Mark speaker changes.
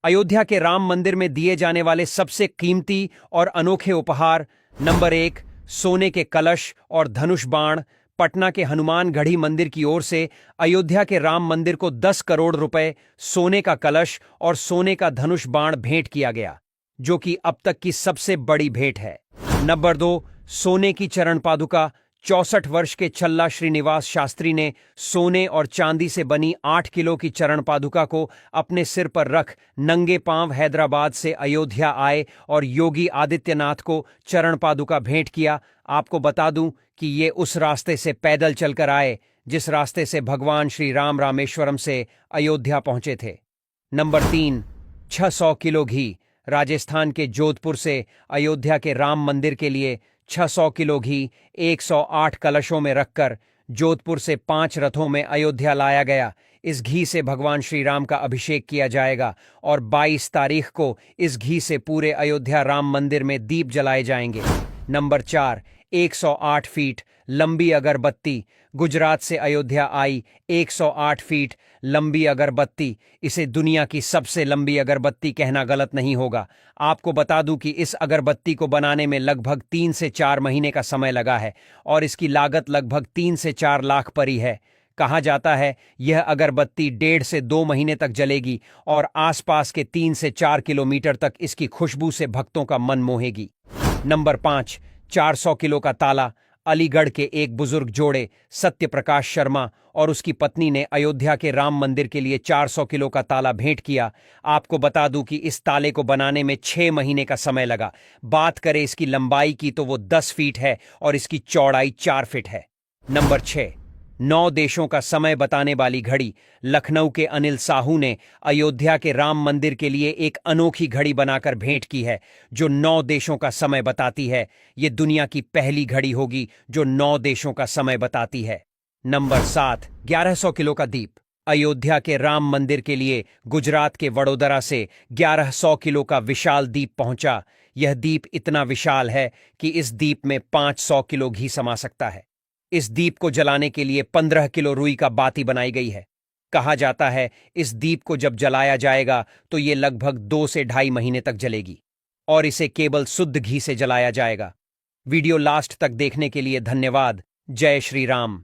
Speaker 1: अयोध्या के राम मंदिर में दिए जाने वाले सबसे कीमती और अनोखे उपहार। नंबर 1, सोने के कलश और धनुष बाण। पटना के हनुमान गढ़ी मंदिर की ओर से अयोध्या के राम मंदिर को 10 करोड़ रुपए, सोने का कलश और सोने का धनुष बाण भेंट किया गया, जो कि अब तक की सबसे बड़ी भेंट है। नंबर 2, सोने की चरण पादुका। 64 वर्ष के चल्ला श्रीनिवास शास्त्री ने सोने और चांदी से बनी 8 किलो की चरण पादुका को अपने सिर पर रख नंगे पांव हैदराबाद से अयोध्या आए और योगी आदित्यनाथ को चरण पादुका भेंट किया। आपको बता दूं कि ये उस रास्ते से पैदल चलकर आए जिस रास्ते से भगवान श्री राम रामेश्वरम से अयोध्या पहुंचे थे। नंबर 3, 600 किलो घी। राजस्थान के जोधपुर से अयोध्या के राम मंदिर के लिए 600 किलो घी 108 कलशों में रखकर जोधपुर से 5 रथों में अयोध्या लाया गया। इस घी से भगवान श्री राम का अभिषेक किया जाएगा और 22 तारीख को इस घी से पूरे अयोध्या राम मंदिर में दीप जलाए जाएंगे। नंबर 4, 108 फीट लंबी अगरबत्ती। गुजरात से अयोध्या आई 108 फीट लंबी अगरबत्ती। इसे दुनिया की सबसे लंबी अगरबत्ती कहना गलत नहीं होगा। आपको बता दूं कि इस अगरबत्ती को बनाने में लगभग 3 से 4 महीने का समय लगा है और इसकी लागत लगभग 3 से 4 लाख पड़ी है। कहा जाता है यह अगरबत्ती 1.5 से 2 महीने तक जलेगी और आसपास के 3 से 4 किलोमीटर तक इसकी खुशबू से भक्तों का मन मोहेगी। नंबर 5, 400 किलो का ताला। अलीगढ़ के एक बुजुर्ग जोड़े सत्य प्रकाश शर्मा और उसकी पत्नी ने अयोध्या के राम मंदिर के लिए 400 किलो का ताला भेंट किया। आपको बता दूं कि इस ताले को बनाने में 6 महीने का समय लगा। बात करें इसकी लंबाई की तो वो 10 फीट है और इसकी चौड़ाई 4 फीट है। नंबर 6, 9 देशों का समय बताने वाली घड़ी। लखनऊ के अनिल साहू ने अयोध्या के राम मंदिर के लिए एक अनोखी घड़ी बनाकर भेंट की है जो 9 देशों का समय बताती है। ये दुनिया की पहली घड़ी होगी जो 9 देशों का समय बताती है। नंबर 7, 1100 किलो का दीप। अयोध्या के राम मंदिर के लिए गुजरात के वडोदरा से 1100 किलो का विशाल दीप पहुंचा। यह दीप इतना विशाल है कि इस दीप में 500 किलो घी समा सकता है। इस दीप को जलाने के लिए 15 किलो रुई का बाती बनाई गई है। कहा जाता है इस दीप को जब जलाया जाएगा तो ये लगभग 2 से 2.5 महीने तक जलेगी और इसे केवल शुद्ध घी से जलाया जाएगा। वीडियो लास्ट तक देखने के लिए धन्यवाद। जय श्री राम।